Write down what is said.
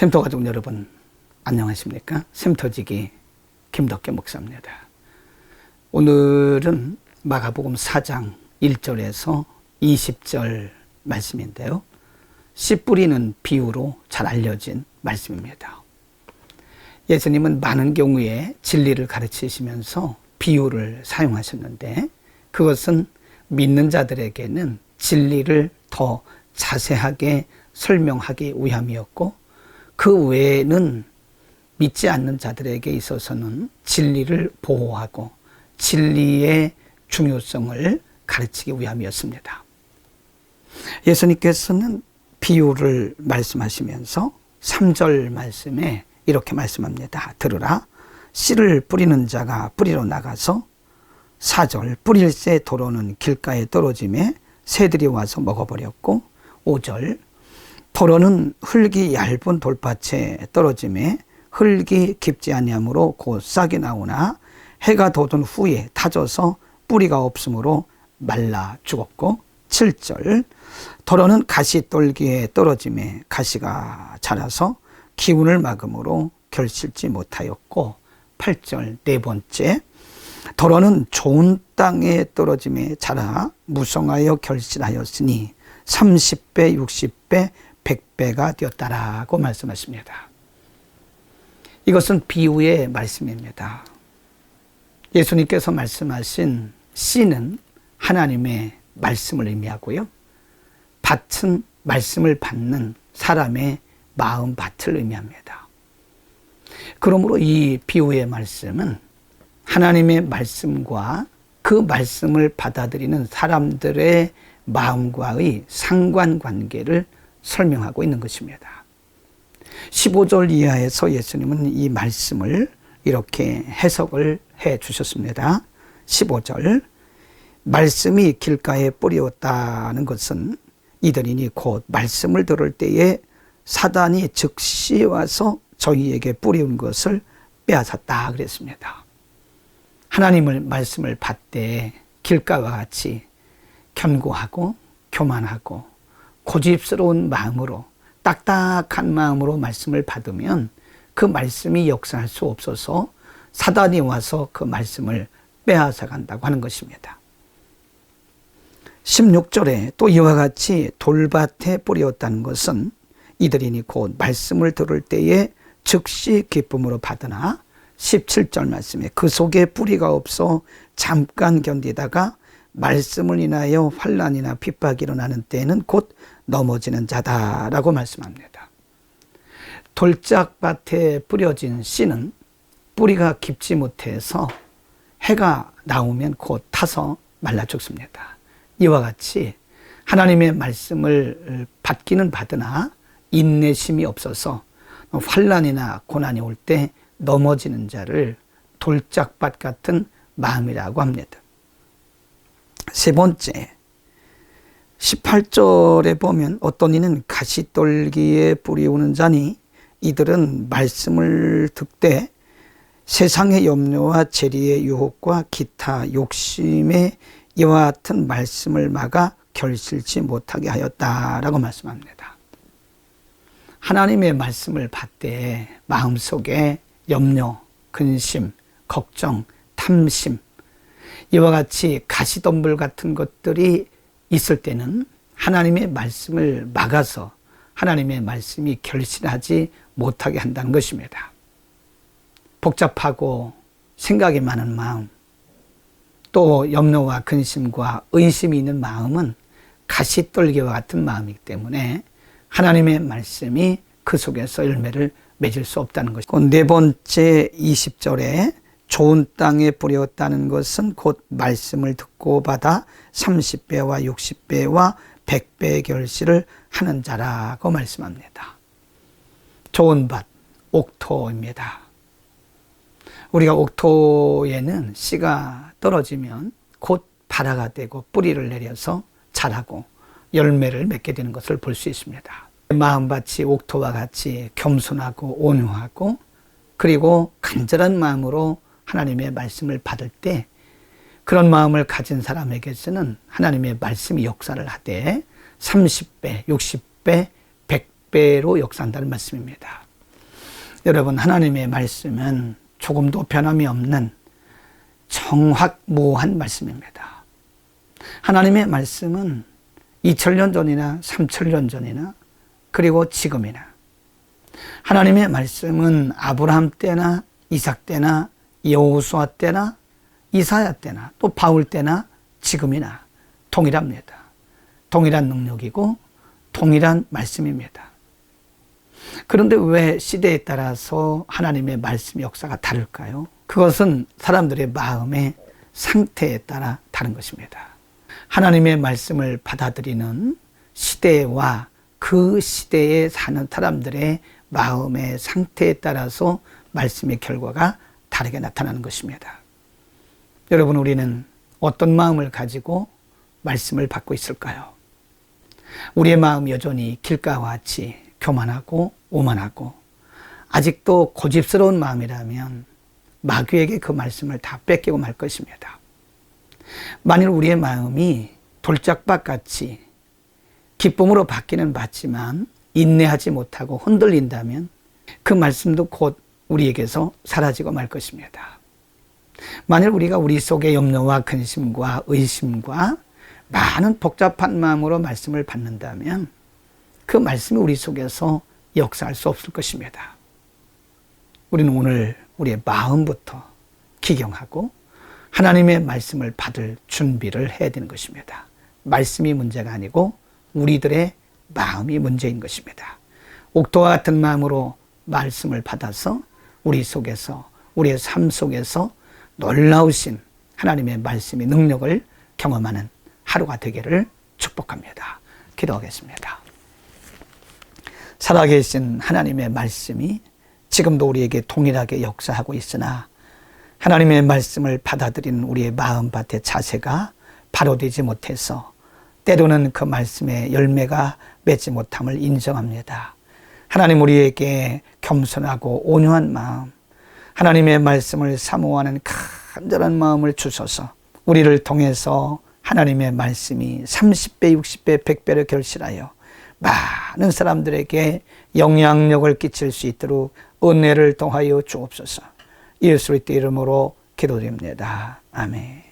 샘터 가족 여러분, 안녕하십니까? 샘터지기 김덕계 목사입니다. 오늘은 마가복음 4장 1절에서 20절 말씀인데요. 씨 뿌리는 비유로 잘 알려진 말씀입니다. 예수님은 많은 경우에 진리를 가르치시면서 비유를 사용하셨는데, 그것은 믿는 자들에게는 진리를 더 자세하게 설명하기 위함이었고, 그 외에는 믿지 않는 자들에게 있어서는 진리를 보호하고 진리의 중요성을 가르치기 위함이었습니다. 예수님께서는 비유를 말씀하시면서 3절 말씀에 이렇게 말씀합니다. 들으라. 씨를 뿌리는 자가 뿌리러 나가서 4절 뿌릴새 도로는 길가에 떨어짐에 새들이 와서 먹어버렸고, 5절 도로는 흙이 얇은 돌밭에 떨어짐에 흙이 깊지 아니하므로 곧 싹이 나오나 해가 돋은 후에 타져서 뿌리가 없으므로 말라 죽었고, 7절 도로는 가시떨기에 떨어짐에 가시가 자라서 기운을 막음으로 결실지 못하였고, 8절 네 번째 도로는 좋은 땅에 떨어짐에 자라 무성하여 결실하였으니 30배, 60배, 100배가 되었다라고 말씀하십니다. 이것은 비유의 말씀입니다. 예수님께서 말씀하신 씨는 하나님의 말씀을 의미하고요, 밭은 말씀을 받는 사람의 마음 밭을 의미합니다. 그러므로 이 비유의 말씀은 하나님의 말씀과 그 말씀을 받아들이는 사람들의 마음과의 상관관계를 설명하고 있는 것입니다. 15절 이하에서 예수님은 이 말씀을 이렇게 해석을 해 주셨습니다. 15절 말씀이 길가에 뿌리었다는 것은 이들이니 곧 말씀을 들을 때에 사단이 즉시 와서 저희에게 뿌리운 것을 빼앗았다 그랬습니다. 하나님의 말씀을 받되 길가와 같이 견고하고 교만하고 고집스러운 마음으로, 딱딱한 마음으로 말씀을 받으면 그 말씀이 역사할 수 없어서 사단이 와서 그 말씀을 빼앗아 간다고 하는 것입니다. 16절에 또 이와 같이 돌밭에 뿌리었다는 것은 이들이니 곧 말씀을 들을 때에 즉시 기쁨으로 받으나, 17절 말씀에 그 속에 뿌리가 없어 잠깐 견디다가 말씀을 인하여 환난이나 핍박이 일어나는 때에는 곧 넘어지는 자다라고 말씀합니다. 돌짝밭에 뿌려진 씨는 뿌리가 깊지 못해서 해가 나오면 곧 타서 말라 죽습니다. 이와 같이 하나님의 말씀을 받기는 받으나 인내심이 없어서 환난이나 고난이 올 때 넘어지는 자를 돌짝밭 같은 마음이라고 합니다. 세 번째, 18절에 보면 어떤 이는 가시떨기에 뿌리우는 자니 이들은 말씀을 듣되 세상의 염려와 재리의 유혹과 기타 욕심의 이와 같은 말씀을 막아 결실치 못하게 하였다라고 말씀합니다. 하나님의 말씀을 받되 마음속에 염려, 근심, 걱정, 탐심, 이와 같이 가시덤불 같은 것들이 있을 때는 하나님의 말씀을 막아서 하나님의 말씀이 결실하지 못하게 한다는 것입니다. 복잡하고 생각이 많은 마음, 또 염려와 근심과 의심이 있는 마음은 가시떨기와 같은 마음이기 때문에 하나님의 말씀이 그 속에서 열매를 맺을 수 없다는 것이고, 네 번째 20절에 좋은 땅에 뿌렸다는 것은 곧 말씀을 듣고 받아 30배와 60배와 100배의 결실을 하는 자라고 말씀합니다. 좋은 밭, 옥토입니다. 우리가 옥토에는 씨가 떨어지면 곧 발화가 되고 뿌리를 내려서 자라고 열매를 맺게 되는 것을 볼 수 있습니다. 마음밭이 옥토와 같이 겸손하고 온유하고 그리고 간절한 마음으로 하나님의 말씀을 받을 때, 그런 마음을 가진 사람에게서는 하나님의 말씀이 역사를 하되 30배, 60배, 100배로 역사한다는 말씀입니다. 여러분, 하나님의 말씀은 조금도 변함이 없는 정확무오한 말씀입니다. 하나님의 말씀은 2000년 전이나 3000년 전이나 그리고 지금이나, 하나님의 말씀은 아브라함 때나 이삭 때나 여호수아 때나 이사야 때나 또 바울 때나 지금이나 동일합니다. 동일한 능력이고 동일한 말씀입니다. 그런데 왜 시대에 따라서 하나님의 말씀 역사가 다를까요? 그것은 사람들의 마음의 상태에 따라 다른 것입니다. 하나님의 말씀을 받아들이는 시대와 그 시대에 사는 사람들의 마음의 상태에 따라서 말씀의 결과가 다르게 나타나는 것입니다. 여러분, 우리는 어떤 마음을 가지고 말씀을 받고 있을까요? 우리의 마음이 여전히 길가와 같이 교만하고 오만하고 아직도 고집스러운 마음이라면 마귀에게 그 말씀을 다 뺏기고 말 것입니다. 만일 우리의 마음이 돌짝밭같이 기쁨으로 받기는 받지만 인내하지 못하고 흔들린다면 그 말씀도 곧 우리에게서 사라지고 말 것입니다. 만일 우리가 우리 속에 염려와 근심과 의심과 많은 복잡한 마음으로 말씀을 받는다면 그 말씀이 우리 속에서 역사할 수 없을 것입니다. 우리는 오늘 우리의 마음부터 기경하고 하나님의 말씀을 받을 준비를 해야 되는 것입니다. 말씀이 문제가 아니고 우리들의 마음이 문제인 것입니다. 옥토와 같은 마음으로 말씀을 받아서 우리 속에서, 우리의 삶 속에서 놀라우신 하나님의 말씀의 능력을 경험하는 하루가 되기를 축복합니다. 기도하겠습니다. 살아계신 하나님의 말씀이 지금도 우리에게 동일하게 역사하고 있으나 하나님의 말씀을 받아들이는 우리의 마음밭의 자세가 바로 되지 못해서 때로는 그 말씀의 열매가 맺지 못함을 인정합니다. 하나님, 우리에게 겸손하고 온유한 마음, 하나님의 말씀을 사모하는 간절한 마음을 주셔서 우리를 통해서 하나님의 말씀이 30배, 60배, 100배를 결실하여 많은 사람들에게 영향력을 끼칠 수 있도록 은혜를 더하여 주옵소서. 예수 그리스도의 이름으로 기도드립니다. 아멘.